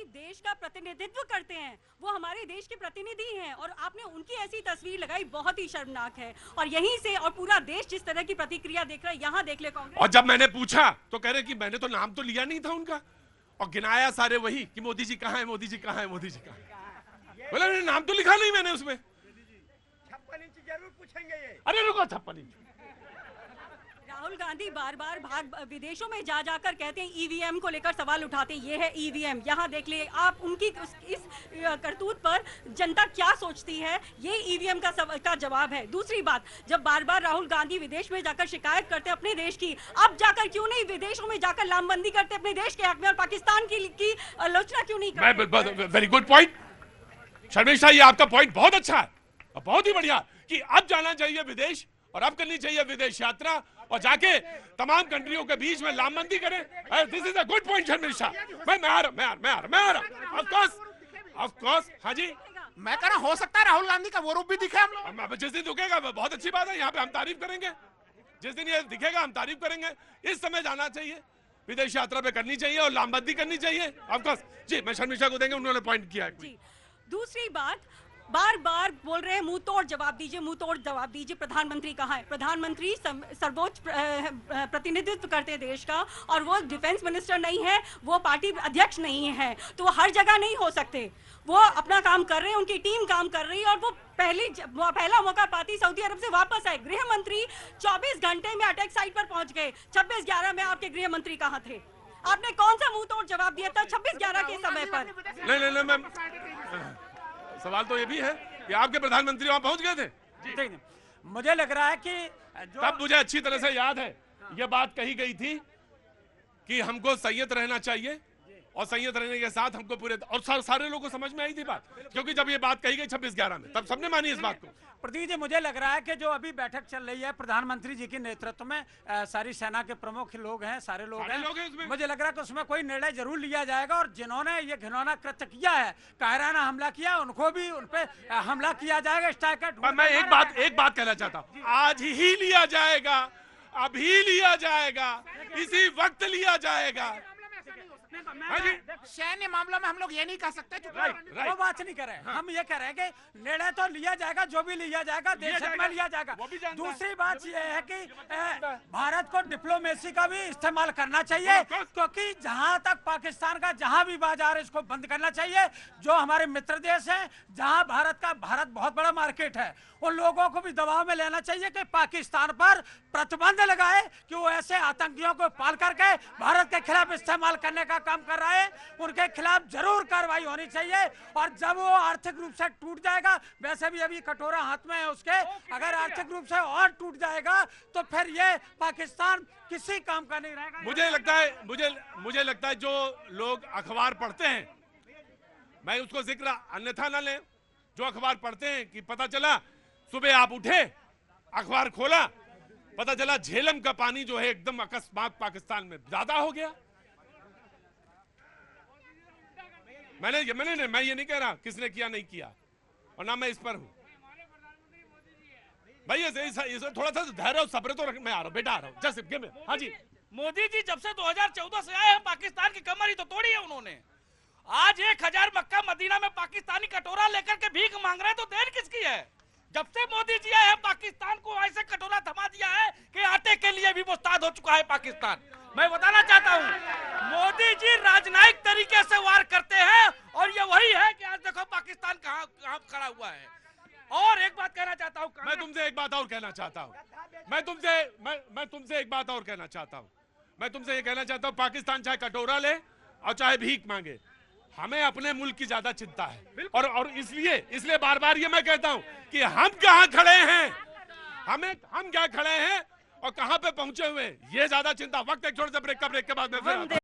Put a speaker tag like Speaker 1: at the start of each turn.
Speaker 1: देश का प्रतिनिधित्व करते हैं, वो हमारे देश के प्रतिनिधि हैं और आपने उनकी ऐसी तस्वीर लगाई, बहुत ही शर्मनाक है। और यहीं से और पूरा देश जिस तरह की प्रतिक्रिया देख रहा है, यहाँ देख ले कांग्रेस।
Speaker 2: और जब मैंने पूछा तो कह रहे कि मैंने तो नाम तो लिया नहीं था उनका, और गिनाया सारे वही कि मोदी जी कहाँ है, मोदी जी कहाँ है, मोदी जी कहाँ है। बोले नाम तो लिखा नहीं मैंने उसमें।
Speaker 3: 56 इंच जरूर पूछेंगे ये।
Speaker 2: अरे रुको, 56 इंच।
Speaker 1: राहुल गांधी बार बार विदेशों में जा जाकर कहते हैं, ईवीएम को लेकर सवाल उठाते हैं, ये है ईवीएम। यहाँ देख ले आप उनकी इस करतूत पर जनता क्या सोचती है, ये ईवीएम का जवाब है। दूसरी बात, जब बार बार राहुल गांधी विदेश में जाकर शिकायत करते हैं अपने देश की, अब जाकर क्यों नहीं विदेशों में जाकर लामबंदी करते अपने देश के हक में और पाकिस्तान की आलोचना क्यों नहीं करते?
Speaker 2: वेरी गुड पॉइंट शर्मिष्ठा, ये आपका पॉइंट बहुत अच्छा है, बहुत ही बढ़िया कि अब जाना चाहिए विदेश और अब करनी चाहिए विदेश यात्रा और जाके तमाम कंट्रियों के बीच में लामबंदी करें। This is a good point Sharmishtha. मैं आ रहा ऑफ कोर्स। हाँ जी,
Speaker 3: मैं कह रहा हो सकता है राहुल गांधी का वो रूप भी दिखे हम लोग।
Speaker 2: जिस दिन दिखेगा बहुत अच्छी बात है, यहाँ पे हम तारीफ करेंगे। जिस दिन ये दिखेगा हम तारीफ करेंगे। इस समय जाना चाहिए, विदेश यात्रा पे करनी चाहिए और लामबंदी करनी चाहिए। ऑफ कोर्स जी, मैं शर्मिष्ठा को देंगे, उन्होंने पॉइंट किया है।
Speaker 1: दूसरी बात, बार बार बोल रहे हैं मुंह तोड़ जवाब दीजिए, मुंह तोड़ जवाब दीजिए। प्रधानमंत्री कहाँ है? प्रधानमंत्री सर्वोच्च प्रतिनिधित्व करते हैं देश का, और वो डिफेंस मिनिस्टर नहीं है, वो पार्टी अध्यक्ष नहीं है, तो वो हर जगह नहीं हो सकते। वो अपना काम कर रहे हैं, उनकी टीम काम कर रही है, और वो पहला मौका पाती सऊदी अरब से वापस आए। गृह मंत्री 24 घंटे में अटैक साइट पर पहुंच गए। 26/11 में आपके गृह मंत्री कहाँ थे? आपने कौन सा मुंह तोड़ जवाब दिया था 26/11 के समय पर?
Speaker 2: नहीं मैम, सवाल तो ये भी है कि आपके प्रधानमंत्री वहां पहुंच गए थे।
Speaker 3: मुझे लग रहा है कि
Speaker 2: तब मुझे अच्छी तरह से याद है ये बात कही गई थी कि हमको संयत रहना चाहिए और संयत रहने के साथ हमको पूरे और सारे लोगों को समझ में आई थी बात, क्योंकि जब ये बात कही गई 26/11 में, तब सबने मानी इस बात को।
Speaker 3: प्रदीप जी, मुझे लग रहा है कि जो अभी बैठक चल रही है प्रधानमंत्री जी के नेतृत्व में, सारी सेना के प्रमुख लोग हैं, सारे लोग हैं, मुझे लग रहा है कि उसमें कोई निर्णय जरूर लिया जाएगा और जिन्होंने ये घिनौना कृत्य किया है, कायराना हमला किया, उनको भी उन पे हमला किया जाएगा।
Speaker 2: मैं एक बात कहना चाहता हूँ, आज ही लिया जाएगा, अभी लिया जाएगा, इसी वक्त लिया जाएगा।
Speaker 3: सैन्य मामलों में हम लोग ये नहीं कह सकते, वो बात नहीं कर रहे। हम ये कह रहे हैं कि निर्णय तो लिया जाएगा, जो भी लिया जाएगा देश हित में लिया जाएगा। दूसरी बात ये है कि भारत को डिप्लोमेसी का भी इस्तेमाल करना चाहिए, क्योंकि जहां तक पाकिस्तान का जहां भी बाजार, इसको बंद करना चाहिए। जो हमारे मित्र देश हैं, जहां भारत बहुत बड़ा मार्केट है, उन लोगों को भी दबाव में लेना चाहिए कि पाकिस्तान पर प्रतिबंध लगाए कि वो ऐसे आतंकियों को पाल करके भारत के खिलाफ इस्तेमाल करने का काम कर रहा है। उनके खिलाफ जरूर कार्रवाई होनी चाहिए, और जब वो आर्थिक रूप से टूट जाएगा, वैसे भी अभी कटोरा हाथ में है उसके, अगर आर्थिक रूप से और टूट जाएगा तो फिर ये पाकिस्तान किसी काम का नहीं रहेगा।
Speaker 2: मुझे लगता है जो लोग अखबार पढ़ते हैं, मैं उसको जिक्र अन्यथा ना लें, जो अखबार पढ़ते हैं कि पता चला सुबह आप उठे, अखबार खोला, पता चला झेलम का पानी जो है एकदम अकस्मात पाकिस्तान में ज्यादा हो गया। मैं ये नहीं कह रहा किसने किया नहीं किया, और ना मैं इस पर हूं भाई। ये थोड़ा सा धैर्य और सब्र तो रख। मैं आ रहा हूं बेटा, आ रहा हूं। Just give me. हाँ जी,
Speaker 4: मोदी जी जब से 2014 से आए हैं, पाकिस्तान की कमर ही तो तोड़ी है उन्होंने। आज 1000 मक्का मदीना में पाकिस्तानी कटोरा लेकर के भीख मांग रहे हैं, तो देर किसकी है? जब से मोदी जी आए हैं, पाकिस्तान को ऐसे कटोरा थमा दिया है कि आटे के लिए भी मुस्ताद हो चुका है पाकिस्तान। मैं बताना चाहता हूं, मोदी जी राजनयिक तरीके से वार करते हैं, और ये वही है कि आज देखो पाकिस्तान कहां खड़ा हुआ है। और एक बात कहना चाहता हूं,
Speaker 2: मैं तुमसे एक बात और कहना चाहता हूं, मैं तुमसे एक बात और कहना चाहता हूं, मैं तुमसे ये कहना चाहता हूं, पाकिस्तान चाहे कटोरा ले और चाहे भीख मांगे, हमें अपने मुल्क की ज्यादा चिंता है। और इसलिए बार बार ये मैं कहता हूं कि हम कहां खड़े हैं, हम क्या खड़े हैं और कहां पे पहुंचे हुए, ये ज्यादा चिंता। वक्त एक छोटे से ब्रेक के बाद में फिर